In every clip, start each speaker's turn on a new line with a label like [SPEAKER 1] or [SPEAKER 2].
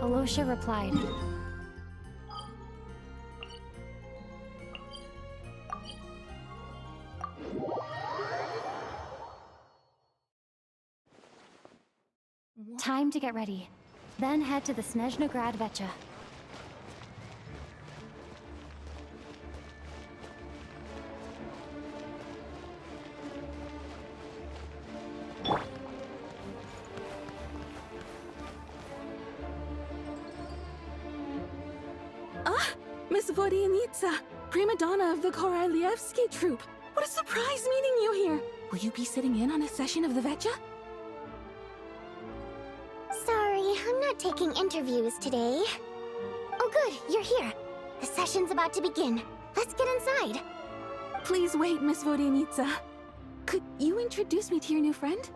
[SPEAKER 1] Alosha replied. Time to get ready. Then head to the Snezhnograd Vecha.
[SPEAKER 2] Miss Vodyanitsa, prima donna of the Korolievsky troupe. What a surprise meeting you here! Will you be sitting in on a session of the Vecha?
[SPEAKER 3] Sorry, I'm not taking interviews today. Oh good, you're here. The session's about to begin. Let's get inside.
[SPEAKER 2] Please wait, Miss Vodyanitsa. Could you introduce me to your new friend?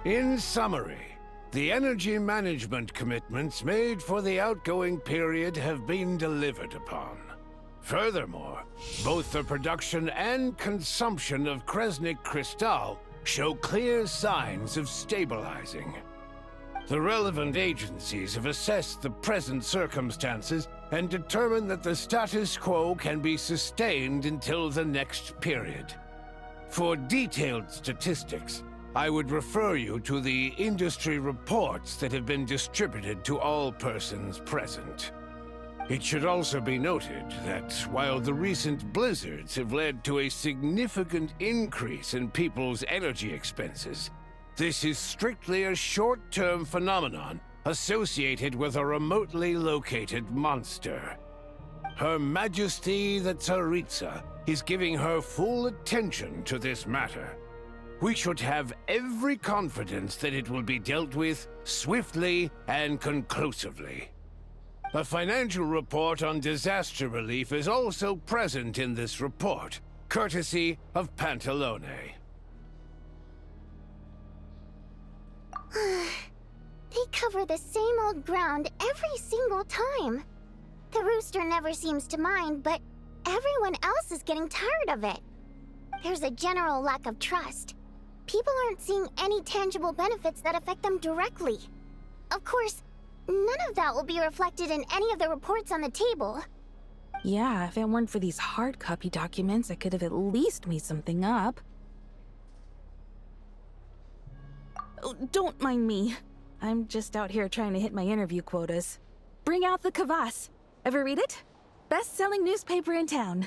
[SPEAKER 4] In summary, the energy management commitments made for the outgoing period have been delivered upon. Furthermore, both the production and consumption of Kresnik Crystal show clear signs of stabilizing. The relevant agencies have assessed the present circumstances and determined that the status quo can be sustained until the next period. For detailed statistics, I would refer you to the industry reports that have been distributed to all persons present. It should also be noted that while the recent blizzards have led to a significant increase in people's energy expenses, this is strictly a short-term phenomenon associated with a remotely located monster. Her Majesty the Tsaritsa is giving her full attention to this matter. We should have every confidence that it will be dealt with swiftly and conclusively. A financial report on disaster relief is also present in this report, courtesy of Pantalone.
[SPEAKER 3] They cover the same old ground every single time. The rooster never seems to mind, but everyone else is getting tired of it. There's a general lack of trust. People aren't seeing any tangible benefits that affect them directly. Of course, none of that will be reflected in any of the reports on the table.
[SPEAKER 2] Yeah, if it weren't for these hard copy documents, I could have at least made something up. Oh, don't mind me. I'm just out here trying to hit my interview quotas. Bring out the kvass. Ever read it? Best-selling newspaper in town.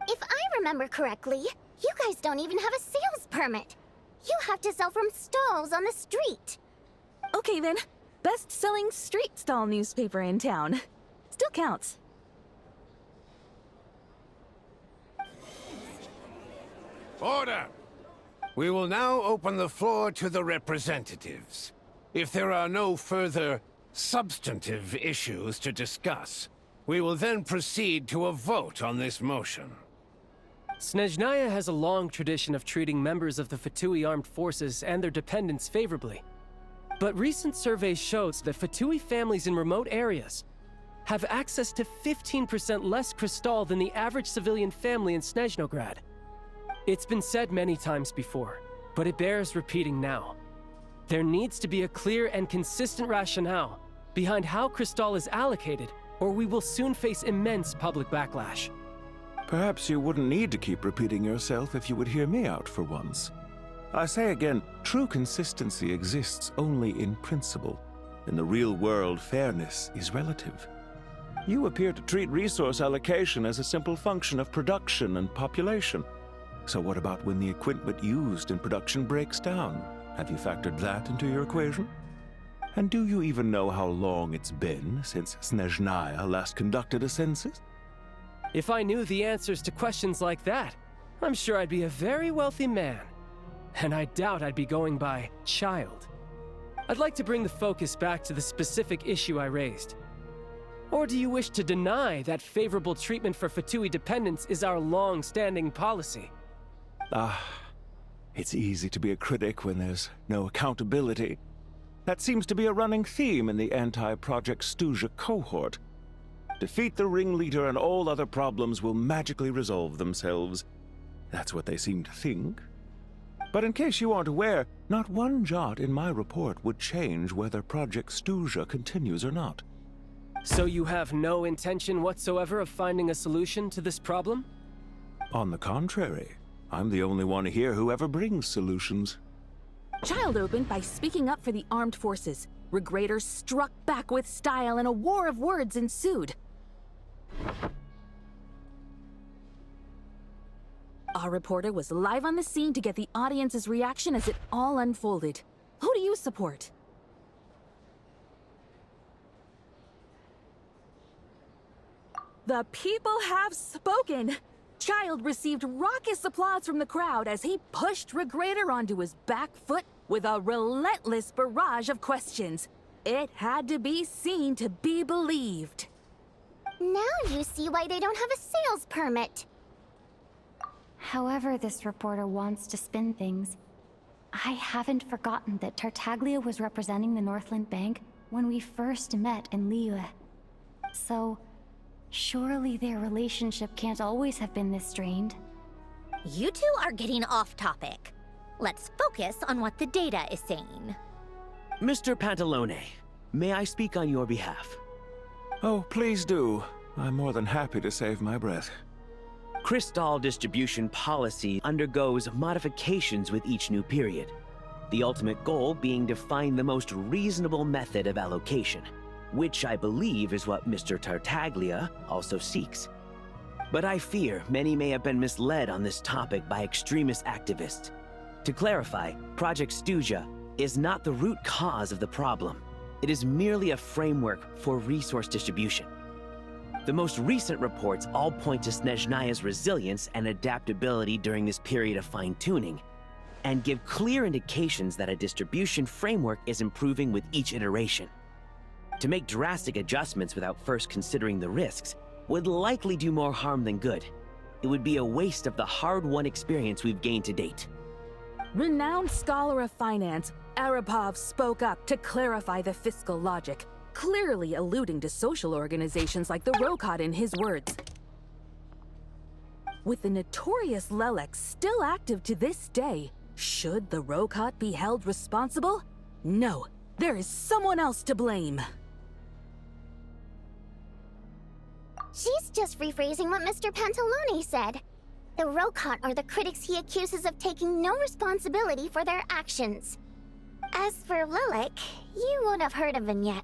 [SPEAKER 3] If I remember correctly, you guys don't even have a sales permit. You have to sell from stalls on the street.
[SPEAKER 2] Okay then, best-selling street stall newspaper in town. Still counts.
[SPEAKER 4] Order! We will now open the floor to the representatives. If there are no further substantive issues to discuss, we will then proceed to a vote on this motion.
[SPEAKER 5] Snezhnaya has a long tradition of treating members of the Fatui armed forces and their dependents favorably. But recent surveys shows that Fatui families in remote areas have access to 15% less crystal than the average civilian family in Snezhnograd. It's been said many times before, but it bears repeating now. There needs to be a clear and consistent rationale behind how crystal is allocated, or we will soon face immense public backlash.
[SPEAKER 6] Perhaps you wouldn't need to keep repeating yourself if you would hear me out for once. I say again, true consistency exists only in principle. In the real world, fairness is relative. You appear to treat resource allocation as a simple function of production and population. So what about when the equipment used in production breaks down? Have you factored that into your equation? And do you even know how long it's been since Snezhnaya last conducted a census?
[SPEAKER 5] If I knew the answers to questions like that, I'm sure I'd be a very wealthy man. and I doubt I'd be going by child. I'd like to bring the focus back to the specific issue I raised. Or do you wish to deny that favorable treatment for Fatui dependents is our long-standing policy?
[SPEAKER 6] It's easy to be a critic when there's no accountability. That seems to be a running theme in the anti-Project Stuja cohort. Defeat the ringleader and all other problems will magically resolve themselves. That's what they seem to think. But in case you aren't aware, not one jot in my report would change whether Project Stuja continues or not.
[SPEAKER 5] So you have no intention whatsoever of finding a solution to this problem?
[SPEAKER 6] On the contrary, I'm the only one here who ever brings solutions.
[SPEAKER 2] Child opened by speaking up for the armed forces. Regrator struck back with style and a war of words ensued. Our reporter was live on the scene to get the audience's reaction as it all unfolded. Who do you support? The people have spoken! Child received raucous applause from the crowd as he pushed Regrator onto his back foot with a relentless barrage of questions. It had to be seen to be believed.
[SPEAKER 3] Now you see why they don't have a sales permit.
[SPEAKER 1] However this reporter wants to spin things, I haven't forgotten that Tartaglia was representing the Northland Bank when we first met in Liyue. So, surely their relationship can't always have been this strained.
[SPEAKER 7] You two are getting off topic. Let's focus on what the data is saying.
[SPEAKER 8] Mr. Pantalone, may I speak on your behalf?
[SPEAKER 6] Oh, please do. I'm more than happy to save my breath.
[SPEAKER 8] Crystal distribution policy undergoes modifications with each new period, the ultimate goal being to find the most reasonable method of allocation, which I believe is what Mr. Tartaglia also seeks. But I fear many may have been misled on this topic by extremist activists. To clarify, Project Stuja is not the root cause of the problem. It is merely a framework for resource distribution. The most recent reports all point to Snezhnaya's resilience and adaptability during this period of fine-tuning, and give clear indications that a distribution framework is improving with each iteration. To make drastic adjustments without first considering the risks would likely do more harm than good. It would be a waste of the hard-won experience we've gained to date.
[SPEAKER 2] Renowned scholar of finance, Arapov spoke up to clarify the fiscal logic, clearly alluding to social organizations like the Rokot in his words. With the notorious Lelek still active to this day, should the Rokot be held responsible? No, there is someone else to blame.
[SPEAKER 3] She's just rephrasing what Mr. Pantalone said. The Rokot are the critics he accuses of taking no responsibility for their actions. As for Lilik, you won't have heard of him yet.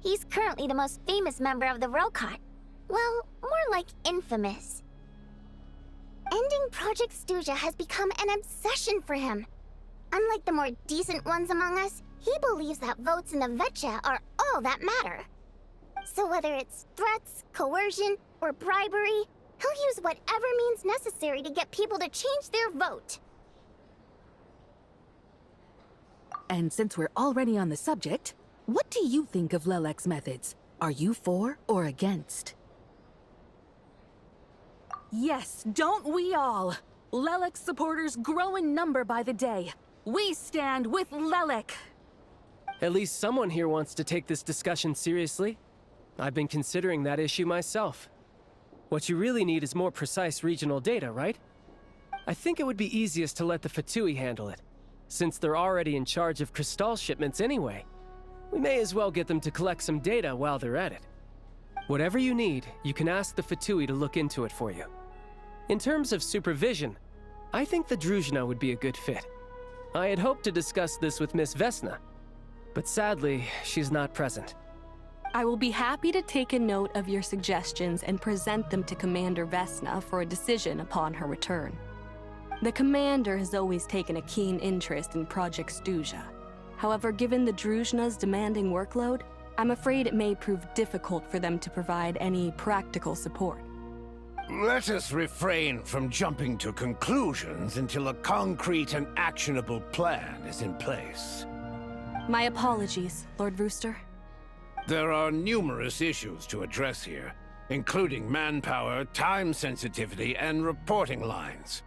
[SPEAKER 3] He's currently the most famous member of the Rokot. Well, more like infamous. Ending Project Stuja has become an obsession for him. Unlike the more decent ones among us, he believes that votes in the Vetcha are all that matter. So whether it's threats, coercion, or bribery, he'll use whatever means necessary to get people to change their vote.
[SPEAKER 2] And since we're already on the subject, what do you think of Lelek's methods? Are you for or against? Yes, don't we all? Lelek's supporters grow in number by the day. We stand with Lelek!
[SPEAKER 5] At least someone here wants to take this discussion seriously. I've been considering that issue myself. What you really need is more precise regional data, right? I think it would be easiest to let the Fatui handle it, since they're already in charge of Crystal shipments anyway. We may as well get them to collect some data while they're at it. Whatever you need, you can ask the Fatui to look into it for you. In terms of supervision, I think the Druzhna would be a good fit. I had hoped to discuss this with Miss Vesna, but sadly, she's not present.
[SPEAKER 9] I will be happy to take a note of your suggestions and present them to Commander Vesna for a decision upon her return. The Commander has always taken a keen interest in Project Stuja. However, given the Druzhna's demanding workload, I'm afraid it may prove difficult for them to provide any practical support.
[SPEAKER 4] Let us refrain from jumping to conclusions until a concrete and actionable plan is in place.
[SPEAKER 9] My apologies, Lord Rooster.
[SPEAKER 4] There are numerous issues to address here, including manpower, time sensitivity, and reporting lines.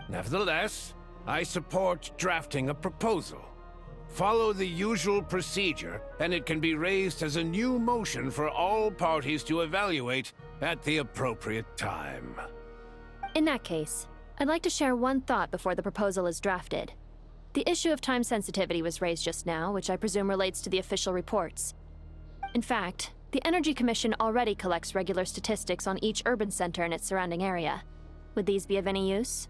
[SPEAKER 4] Nevertheless, I support drafting a proposal. Follow the usual procedure, and it can be raised as a new motion for all parties to evaluate at the appropriate time.
[SPEAKER 10] In that case, I'd like to share one thought before the proposal is drafted. The issue of time sensitivity was raised just now, which I presume relates to the official reports. In fact, the Energy Commission already collects regular statistics on each urban center and its surrounding area. Would these be of any use?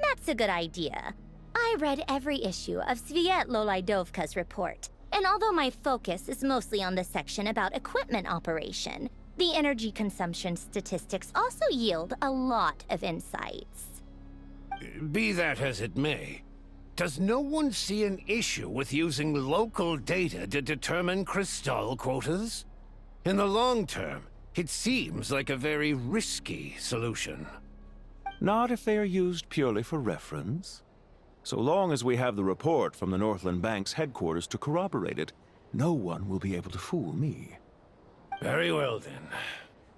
[SPEAKER 7] That's a good idea. I read every issue of Sviet-Lolaidovka's report, and although my focus is mostly on the section about equipment operation, the energy consumption statistics also yield a lot of insights.
[SPEAKER 4] Be that as it may, does no one see an issue with using local data to determine crystal quotas? In the long term, it seems like a very risky solution.
[SPEAKER 6] Not if they are used purely for reference. So long as we have the report from the Northland Bank's headquarters to corroborate it, no one will be able to fool me.
[SPEAKER 4] Very well, then.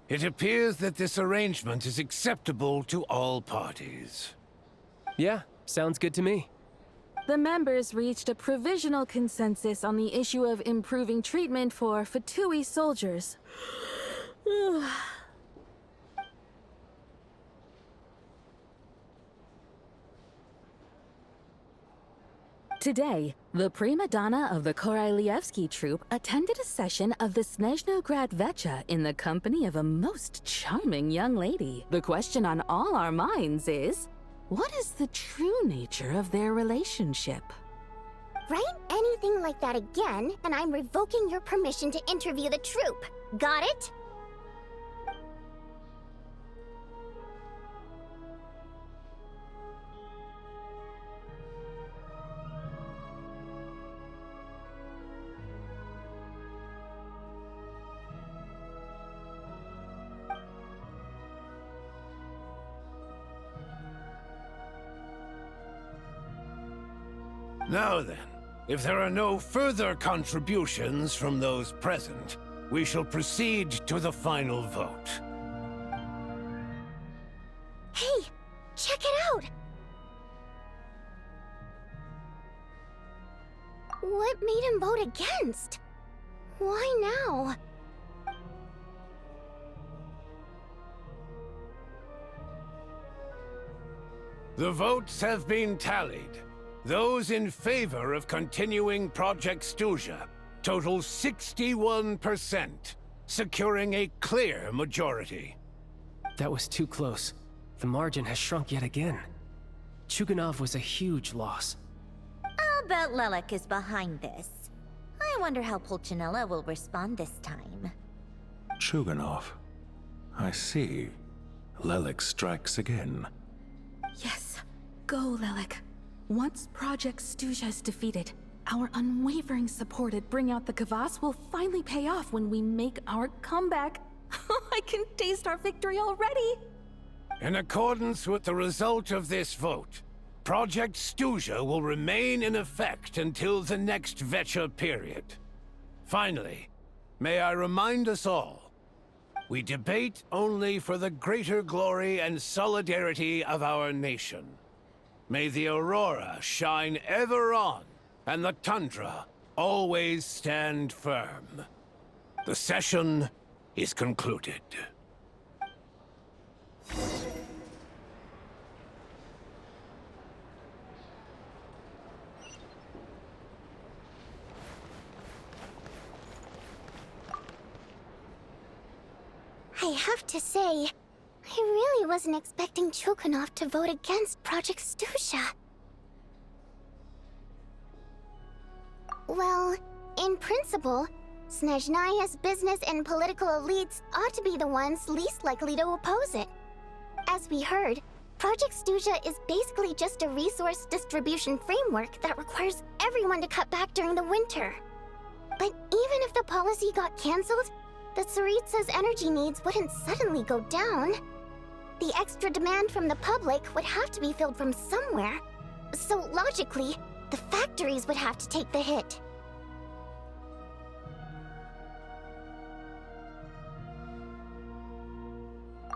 [SPEAKER 4] It appears that this arrangement is acceptable to all parties.
[SPEAKER 5] Yeah, sounds good to me.
[SPEAKER 2] The members reached a provisional consensus on the issue of improving treatment for Fatui soldiers. Today, the prima donna of the Korailievsky troupe attended a session of the Snezhnograd Vecha in the company of a most charming young lady. The question on all our minds is, what is the true nature of their relationship?
[SPEAKER 3] Write anything like that again, and I'm revoking your permission to interview the troupe. Got it?
[SPEAKER 4] Now then, if there are no further contributions from those present, we shall proceed to the final vote.
[SPEAKER 3] Hey, check it out! What made him vote against? Why now?
[SPEAKER 4] The votes have been tallied. Those in favor of continuing Project Stuja total 61%, securing a clear majority.
[SPEAKER 5] That was too close. The margin has shrunk yet again. Chuganov was a huge loss.
[SPEAKER 7] I'll bet Lelek is behind this. I wonder how Pulcinella will respond this time.
[SPEAKER 6] Chuganov. I see. Lelek strikes again.
[SPEAKER 2] Yes, go, Lelek. Once Project Stuja is defeated, our unwavering support at Bring Out the Kvass will finally pay off when we make our comeback. I can taste our victory already!
[SPEAKER 4] In accordance with the result of this vote, Project Stuja will remain in effect until the next Vecha period. Finally, may I remind us all, we debate only for the greater glory and solidarity of our nation. May the aurora shine ever on, and the tundra always stand firm. The session is concluded.
[SPEAKER 3] I have to say, I really wasn't expecting Chuganov to vote against Project Stuja. Well, in principle, Snezhnaya's business and political elites ought to be the ones least likely to oppose it. As we heard, Project Stuja is basically just a resource distribution framework that requires everyone to cut back during the winter. But even if the policy got cancelled, the Tsaritsa's energy needs wouldn't suddenly go down. The extra demand from the public would have to be filled from somewhere. So logically, the factories would have to take the hit.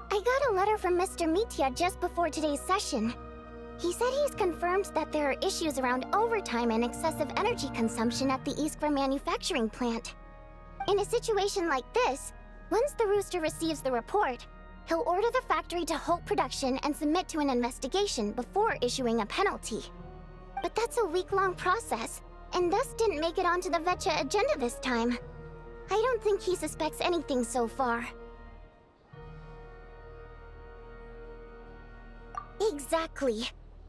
[SPEAKER 3] I got a letter from Mr. Mitya just before today's session. He said he's confirmed that there are issues around overtime and excessive energy consumption at the Iskra manufacturing plant. In a situation like this, once the Rooster receives the report, he'll order the factory to halt production and submit to an investigation before issuing a penalty. But that's a week-long process, and thus didn't make it onto the Vetcha agenda this time. I don't think he suspects anything so far. Exactly.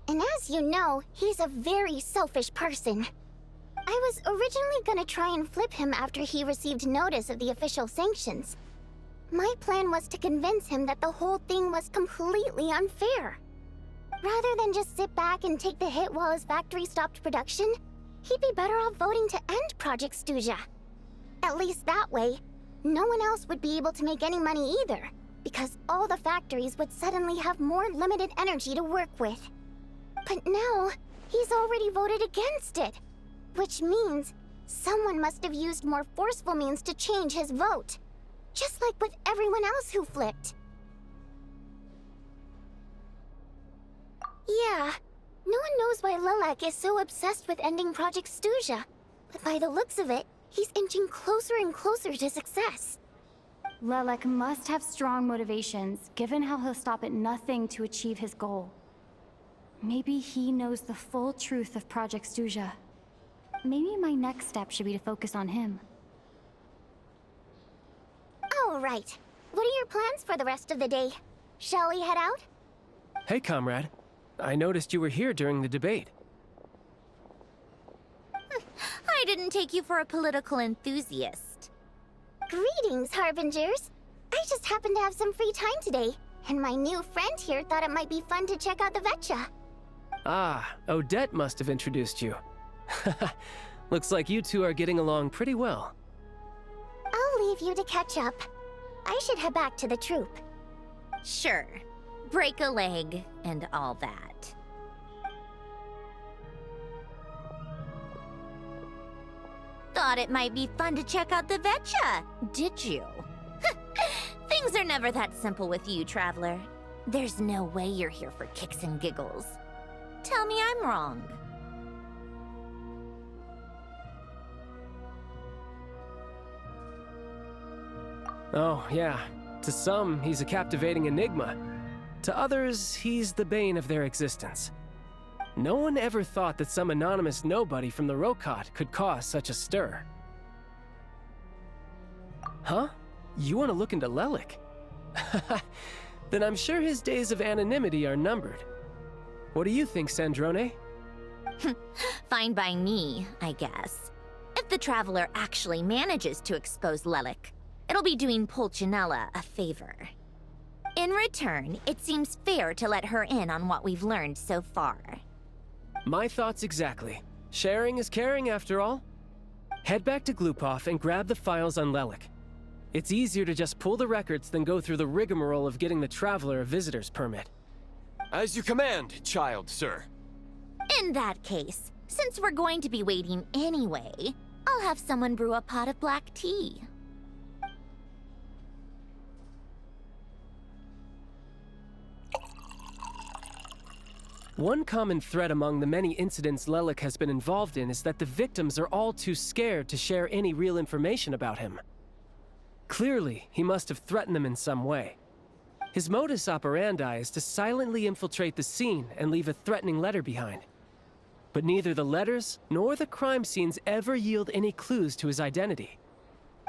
[SPEAKER 3] And as you know, he's a very selfish person. I was originally gonna try and flip him after he received notice of the official sanctions. My plan was to convince him that the whole thing was completely unfair. Rather than just sit back and take the hit while his factory stopped production, he'd be better off voting to end Project Stuja. At least that way, no one else would be able to make any money either, because all the factories would suddenly have more limited energy to work with. But now, he's already voted against it, which means someone must have used more forceful means to change his vote, just like with everyone else who flipped. Yeah, no one knows why Lilac is so obsessed with ending Project Stuja, but by the looks of it, he's inching closer and closer to success.
[SPEAKER 1] Lelek must have strong motivations, given how he'll stop at nothing to achieve his goal. Maybe he knows the full truth of Project Stuja. Maybe my next step should be to focus on him.
[SPEAKER 3] All right. What are your plans for the rest of the day? Shall we head out?
[SPEAKER 5] Hey, comrade. I noticed you were here during the debate.
[SPEAKER 7] I didn't take you for a political enthusiast.
[SPEAKER 3] Greetings, Harbingers. I just happened to have some free time today, and my new friend here thought it might be fun to check out the Vetcha.
[SPEAKER 5] Ah, Odette must have introduced you. Looks like you two are getting along pretty well.
[SPEAKER 3] I'll leave you to catch up. I should head back to the troop.
[SPEAKER 7] Sure. Break a leg and all that. Thought it might be fun to check out the Vetcha, did you? Things are never that simple with you, Traveler. There's no way you're here for kicks and giggles. Tell me I'm wrong.
[SPEAKER 5] Oh, yeah. To some, he's a captivating enigma. To others, he's the bane of their existence. No one ever thought that some anonymous nobody from the Rokot could cause such a stir. Huh? You want to look into Lelik? Then I'm sure his days of anonymity are numbered. What do you think, Sandrone?
[SPEAKER 7] Fine by me, I guess. If the Traveler actually manages to expose Lelik, it'll be doing Pulcinella a favor. In return, it seems fair to let her in on what we've learned so far.
[SPEAKER 5] My thoughts exactly. Sharing is caring, after all. Head back to Glupov and grab the files on Lelik. It's easier to just pull the records than go through the rigmarole of getting the Traveler a visitor's permit.
[SPEAKER 11] As you command, child, sir.
[SPEAKER 7] In that case, since we're going to be waiting anyway, I'll have someone brew a pot of black tea.
[SPEAKER 5] One common thread among the many incidents Lelik has been involved in is that the victims are all too scared to share any real information about him. Clearly, he must have threatened them in some way. His modus operandi is to silently infiltrate the scene and leave a threatening letter behind. But neither the letters nor the crime scenes ever yield any clues to his identity.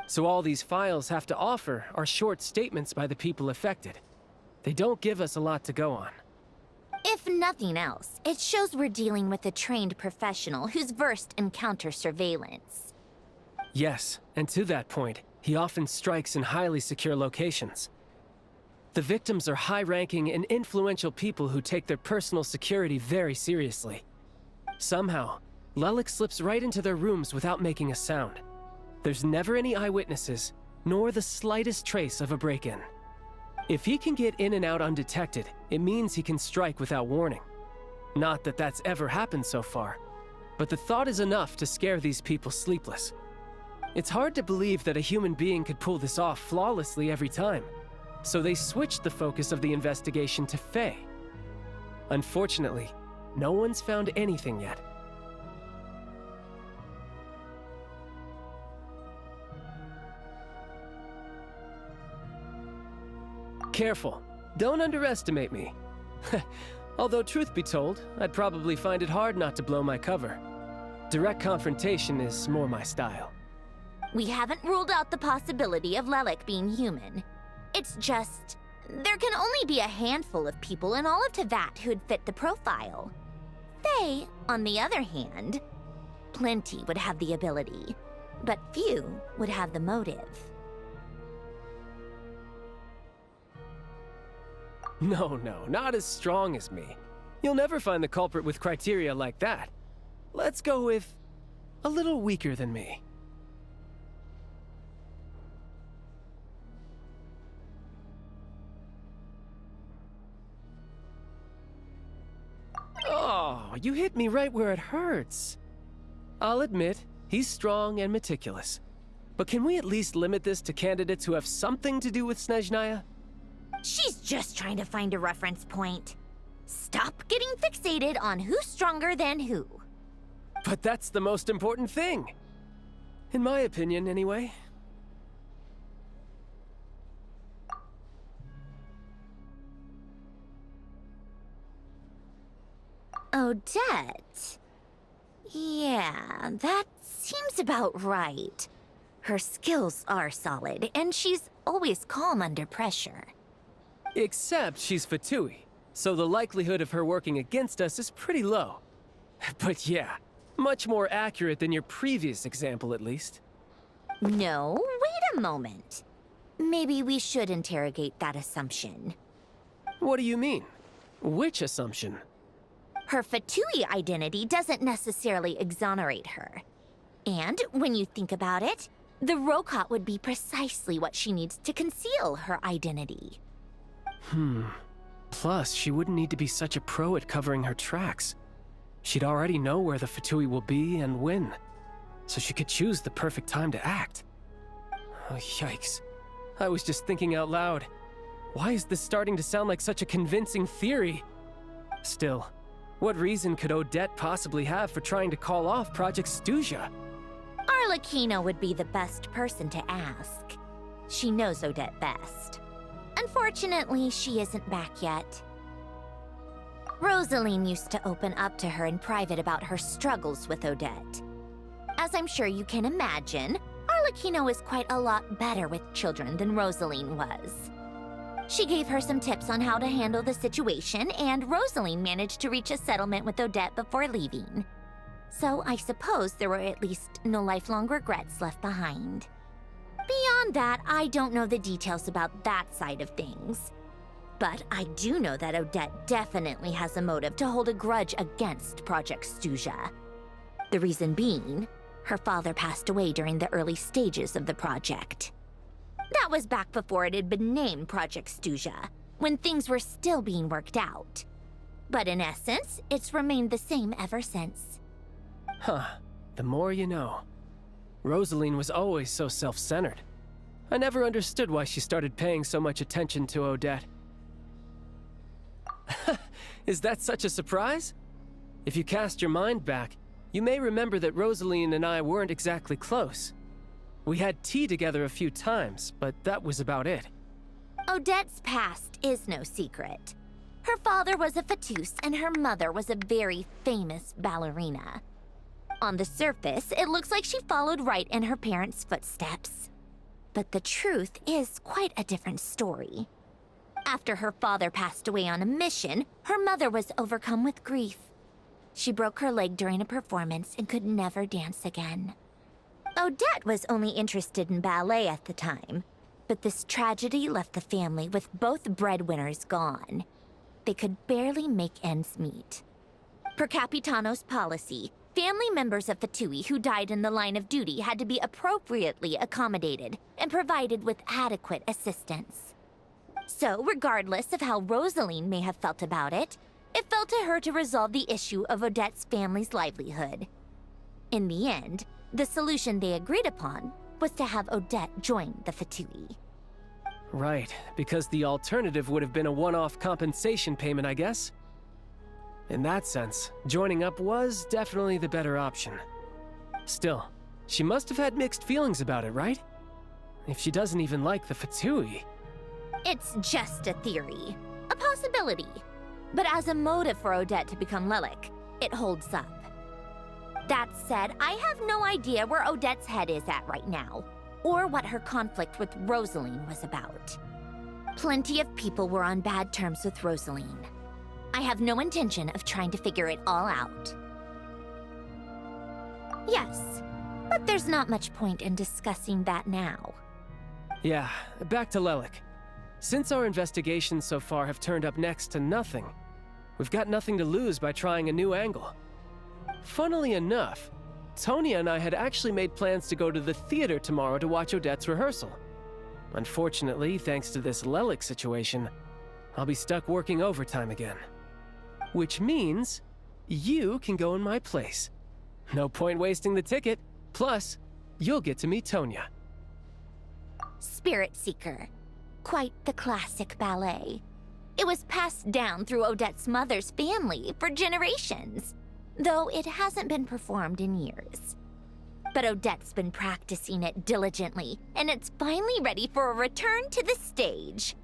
[SPEAKER 5] So all these files have to offer are short statements by the people affected. They don't give us a lot to go on.
[SPEAKER 7] If nothing else, it shows we're dealing with a trained professional who's versed in counter-surveillance.
[SPEAKER 5] Yes, and to that point, he often strikes in highly secure locations. The victims are high-ranking and influential people who take their personal security very seriously. Somehow, Lelik slips right into their rooms without making a sound. There's never any eyewitnesses, nor the slightest trace of a break-in. If he can get in and out undetected, it means he can strike without warning. Not that that's ever happened so far, but the thought is enough to scare these people sleepless. It's hard to believe that a human being could pull this off flawlessly every time, so they switched the focus of the investigation to Faye. Unfortunately, no one's found anything yet. Careful, don't underestimate me. Although truth be told, I'd probably find it hard not to blow my cover. Direct confrontation is more my style.
[SPEAKER 7] We haven't ruled out the possibility of Lelik being human. It's just, there can only be a handful of people in all of Teyvat who'd fit the profile. Faye, on the other hand, plenty would have the ability, but few would have the motive.
[SPEAKER 5] No, not as strong as me. You'll never find the culprit with criteria like that. Let's go with a little weaker than me. Oh, you hit me right where it hurts. I'll admit, he's strong and meticulous. But can we at least limit this to candidates who have something to do with Snezhnaya?
[SPEAKER 7] She's just trying to find a reference point. Stop getting fixated on who's stronger than who.
[SPEAKER 5] But that's the most important thing. In my opinion, anyway.
[SPEAKER 7] Odette. Yeah, that seems about right. Her skills are solid, and she's always calm under pressure.
[SPEAKER 5] Except she's Fatui, so the likelihood of her working against us is pretty low. But yeah, much more accurate than your previous example, at least.
[SPEAKER 7] No, wait a moment. Maybe we should interrogate that assumption.
[SPEAKER 5] What do you mean? Which assumption?
[SPEAKER 7] Her Fatui identity doesn't necessarily exonerate her. And when you think about it, the Rokot would be precisely what she needs to conceal her identity.
[SPEAKER 5] Plus, she wouldn't need to be such a pro at covering her tracks. She'd already know where the Fatui will be and when, so she could choose the perfect time to act. Oh, yikes. I was just thinking out loud. Why is this starting to sound like such a convincing theory? Still, what reason could Odette possibly have for trying to call off Project Stuja?
[SPEAKER 7] Arlecchino would be the best person to ask. She knows Odette best. Unfortunately, she isn't back yet. Rosaline used to open up to her in private about her struggles with Odette. As I'm sure you can imagine, Arlecchino is quite a lot better with children than Rosaline was. She gave her some tips on how to handle the situation, and Rosaline managed to reach a settlement with Odette before leaving. So I suppose there were at least no lifelong regrets left behind. Beyond that, I don't know the details about that side of things. But I do know that Odette definitely has a motive to hold a grudge against Project Stuja. The reason being, her father passed away during the early stages of the project. That was back before it had been named Project Stuja, when things were still being worked out. But in essence, it's remained the same ever since.
[SPEAKER 5] Huh. The more you know. Rosaline was always so self-centered. I never understood why she started paying so much attention to Odette. Is that such a surprise? If you cast your mind back, you may remember that Rosaline and I weren't exactly close. We had tea together a few times, but that was about it.
[SPEAKER 7] Odette's past is no secret. Her father was a Fatus and her mother was a very famous ballerina. On the surface, it looks like she followed right in her parents' footsteps. But the truth is quite a different story. After her father passed away on a mission, her mother was overcome with grief. She broke her leg during a performance and could never dance again. Odette was only interested in ballet at the time, but this tragedy left the family with both breadwinners gone. They could barely make ends meet. Per Capitano's policy, family members of Fatui who died in the line of duty had to be appropriately accommodated and provided with adequate assistance. So, regardless of how Rosaline may have felt about it, it fell to her to resolve the issue of Odette's family's livelihood. In the end, the solution they agreed upon was to have Odette join the Fatui.
[SPEAKER 5] Right, because the alternative would have been a one-off compensation payment, I guess. In that sense, joining up was definitely the better option. Still, she must have had mixed feelings about it, right? If she doesn't even like the Fatui.
[SPEAKER 7] It's just a theory, a possibility. But as a motive for Odette to become Lelik, it holds up. That said, I have no idea where Odette's head is at right now, or what her conflict with Rosaline was about. Plenty of people were on bad terms with Rosaline. I have no intention of trying to figure it all out. Yes, but there's not much point in discussing that now.
[SPEAKER 5] Yeah, back to Lelik. Since our investigations so far have turned up next to nothing, we've got nothing to lose by trying a new angle. Funnily enough, Tonya and I had actually made plans to go to the theater tomorrow to watch Odette's rehearsal. Unfortunately, thanks to this Lelik situation, I'll be stuck working overtime again. Which means you can go in my place. No point wasting the ticket, plus you'll get to meet Tonya.
[SPEAKER 7] Spirit Seeker. Quite the classic ballet. It was passed down through Odette's mother's family for generations, though it hasn't been performed in years. But Odette's been practicing it diligently, and it's finally ready for a return to the stage.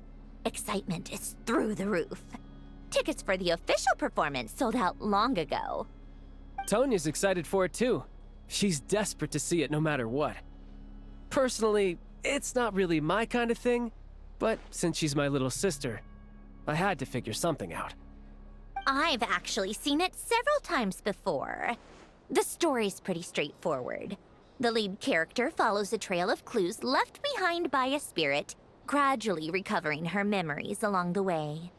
[SPEAKER 7] Excitement is through the roof. Tickets for the official performance sold out long ago.
[SPEAKER 5] Tonya's excited for it too. She's desperate to see it no matter what. Personally, it's not really my kind of thing, but since she's my little sister, I had to figure something out.
[SPEAKER 7] I've actually seen it several times before. The story's pretty straightforward. The lead character follows a trail of clues left behind by a spirit, gradually recovering her memories along the way.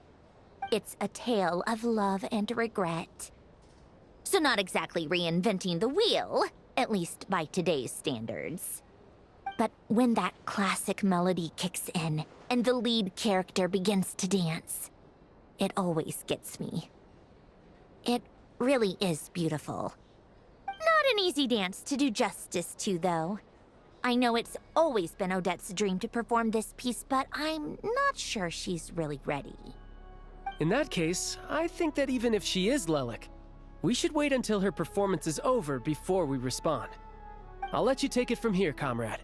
[SPEAKER 7] It's a tale of love and regret. So not exactly reinventing the wheel, at least by today's standards. But when that classic melody kicks in and the lead character begins to dance, it always gets me. It really is beautiful. Not an easy dance to do justice to, though. I know it's always been Odette's dream to perform this piece, but I'm not sure she's really ready.
[SPEAKER 5] In that case, I think that even if she is Lelik, we should wait until her performance is over before we respond. I'll let you take it from here, comrade.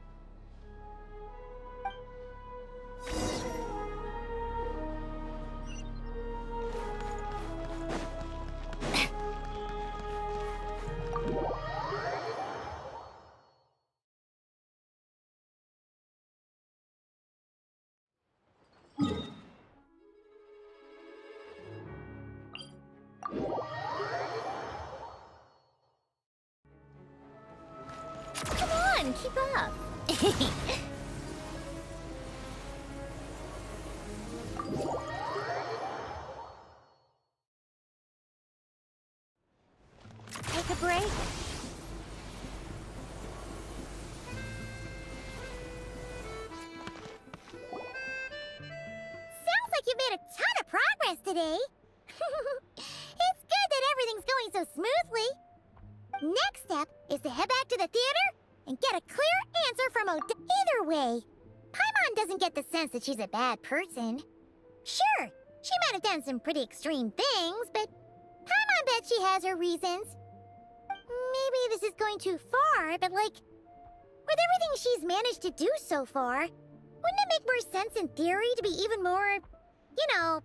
[SPEAKER 7] Come on, keep up. Take a break.
[SPEAKER 3] Sounds like you made a ton of progress today. It's good that everything's going so smoothly. Next step is to head back to the theater and get a clear answer from Odette. Either way, Paimon doesn't get the sense that she's a bad person. Sure, she might have done some pretty extreme things, but Paimon bet she has her reasons. Maybe this is going too far, but like, with everything she's managed to do so far, wouldn't it make more sense in theory to be even more, you know,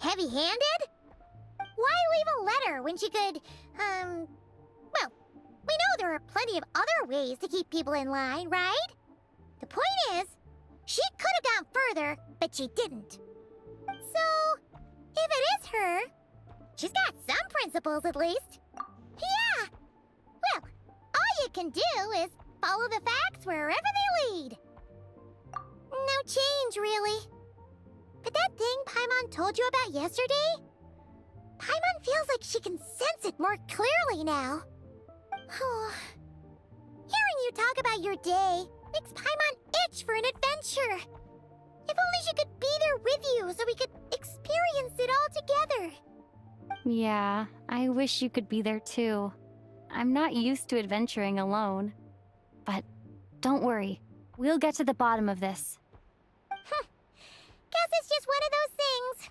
[SPEAKER 3] heavy-handed? Why leave a letter when she could, well, we know there are plenty of other ways to keep people in line, right? The point is, she could have gone further, but she didn't. So, if it is her, she's got some principles at least. Yeah! Well, all you can do is follow the facts wherever they lead. No change, really. But that thing Paimon told you about yesterday? Paimon feels like she can sense it more clearly now. Hearing you talk about your day makes Paimon itch for an adventure. If only she could be there with you so we could experience it all together.
[SPEAKER 1] Yeah, I wish you could be there too. I'm not used to adventuring alone. But don't worry, we'll get to the bottom of this.
[SPEAKER 3] Guess it's just one of those things.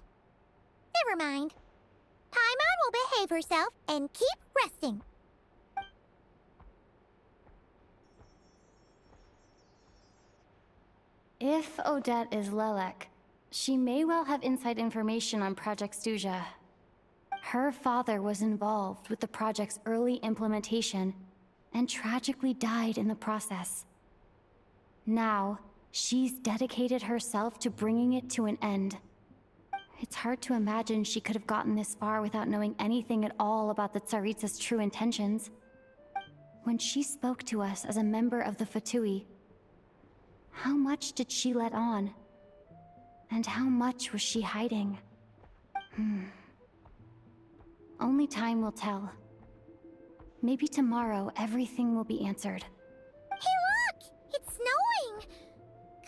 [SPEAKER 3] Never mind. Paimon will behave herself and keep resting.
[SPEAKER 1] If Odette is Lelek, she may well have inside information on Project Stuja. Her father was involved with the project's early implementation and tragically died in the process. Now, she's dedicated herself to bringing it to an end. It's hard to imagine she could have gotten this far without knowing anything at all about the Tsaritsa's true intentions. When she spoke to us as a member of the Fatui, how much did she let on? And how much was she hiding? Only time will tell. Maybe tomorrow everything will be answered.
[SPEAKER 3] Hey look! It's snowing!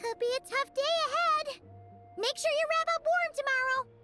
[SPEAKER 3] Could be a tough day ahead. Make sure you wrap up warm tomorrow.